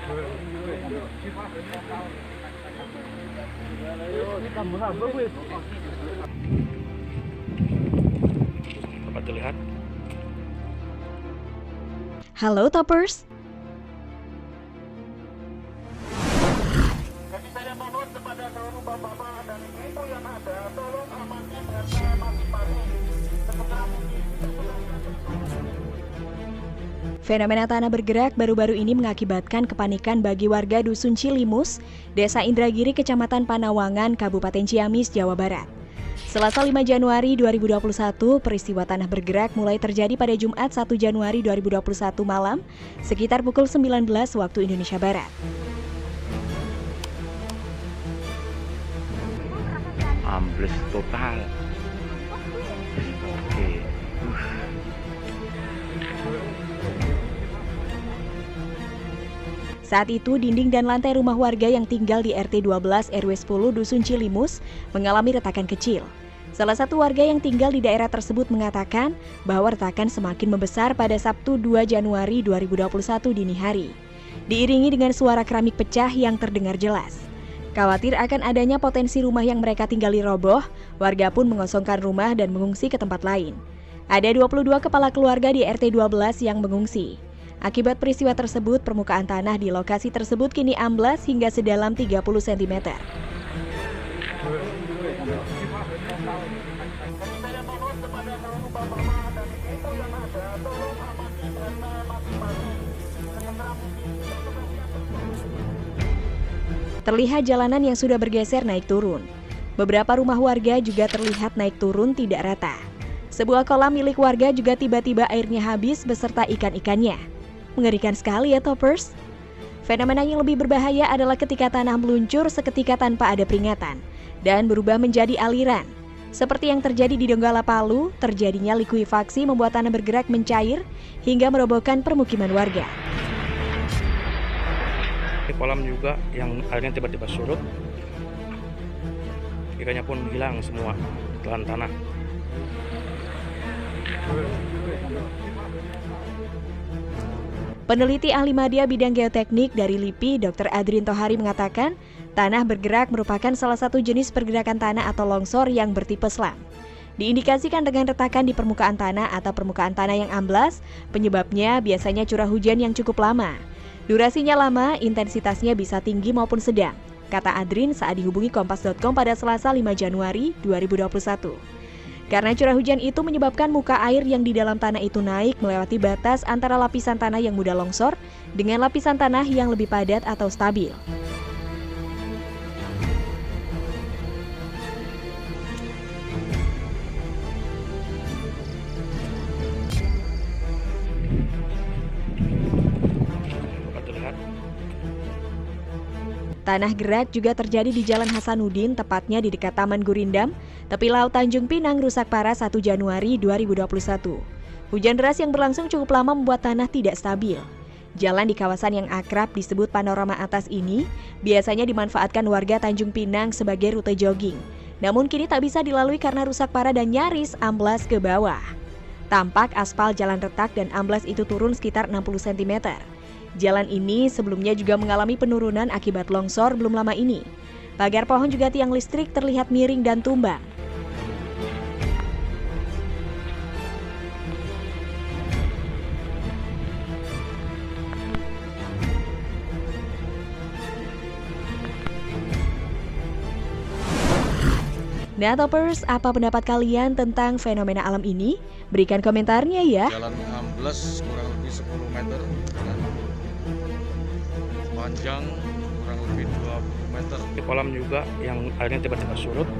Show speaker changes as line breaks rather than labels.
Dapat dilihat.
Halo Toppers.
Jadi saya mohon kepada seluruh bapak-bapak dan ibu yang ada, tolong amati dengan masing-masing. Segera mungkin.
Fenomena tanah bergerak baru-baru ini mengakibatkan kepanikan bagi warga Dusun Cilimus, Desa Indragiri, Kecamatan Panawangan, Kabupaten Ciamis, Jawa Barat. Selasa 5 Januari 2021, peristiwa tanah bergerak mulai terjadi pada Jumat 1 Januari 2021 malam, sekitar pukul 19 waktu Indonesia Barat.
Ambles total. Oke.
Saat itu, dinding dan lantai rumah warga yang tinggal di RT 12 RW 10 Dusun Cilimus mengalami retakan kecil. Salah satu warga yang tinggal di daerah tersebut mengatakan bahwa retakan semakin membesar pada Sabtu 2 Januari 2021 dini hari, diiringi dengan suara keramik pecah yang terdengar jelas. Khawatir akan adanya potensi rumah yang mereka tinggali roboh, warga pun mengosongkan rumah dan mengungsi ke tempat lain. Ada 22 kepala keluarga di RT 12 yang mengungsi. Akibat peristiwa tersebut, permukaan tanah di lokasi tersebut kini amblas hingga sedalam 30 cm.
Jadi saya mohon kepada seluruh bapak-bapak dan ibu yang ada, tolong amati dengan masing-masing. Segera mungkin.
Terlihat jalanan yang sudah bergeser naik turun. Beberapa rumah warga juga terlihat naik turun tidak rata. Sebuah kolam milik warga juga tiba-tiba airnya habis beserta ikan-ikannya. Mengerikan sekali ya Toppers. Fenomena yang lebih berbahaya adalah ketika tanah meluncur seketika tanpa ada peringatan dan berubah menjadi aliran. Seperti yang terjadi di Donggala, Palu, terjadinya likuifaksi membuat tanah bergerak mencair hingga merobohkan permukiman warga.
Di kolam juga yang airnya tiba-tiba surut. Ikannya pun hilang semua telan tanah.
Peneliti ahli media bidang geoteknik dari LIPI, Dr. Adrin Tohari mengatakan, tanah bergerak merupakan salah satu jenis pergerakan tanah atau longsor yang bertipe slam. Diindikasikan dengan retakan di permukaan tanah atau permukaan tanah yang amblas, penyebabnya biasanya curah hujan yang cukup lama. Durasinya lama, intensitasnya bisa tinggi maupun sedang, kata Adrin saat dihubungi Kompas.com pada Selasa 5 Januari 2021. Karena curah hujan itu menyebabkan muka air yang di dalam tanah itu naik melewati batas antara lapisan tanah yang mudah longsor dengan lapisan tanah yang lebih padat atau stabil.
Dapat dilihat.
Tanah gerak juga terjadi di Jalan Hasanuddin, tepatnya di dekat Taman Gurindam, tepi laut Tanjung Pinang rusak parah 1 Januari 2021. Hujan deras yang berlangsung cukup lama membuat tanah tidak stabil. Jalan di kawasan yang akrab disebut Panorama Atas ini biasanya dimanfaatkan warga Tanjung Pinang sebagai rute jogging. Namun kini tak bisa dilalui karena rusak parah dan nyaris amblas ke bawah. Tampak aspal jalan retak dan amblas itu turun sekitar 60 cm. Jalan ini sebelumnya juga mengalami penurunan akibat longsor belum lama ini. Pagar pohon juga tiang listrik terlihat miring dan tumbang. Nah Toppers, apa pendapat kalian tentang fenomena alam ini? Berikan komentarnya ya.
Jalan amblas kurang lebih 10 meter dan panjang kurang lebih 20 meter.
Di kolam juga yang airnya tiba-tiba surut.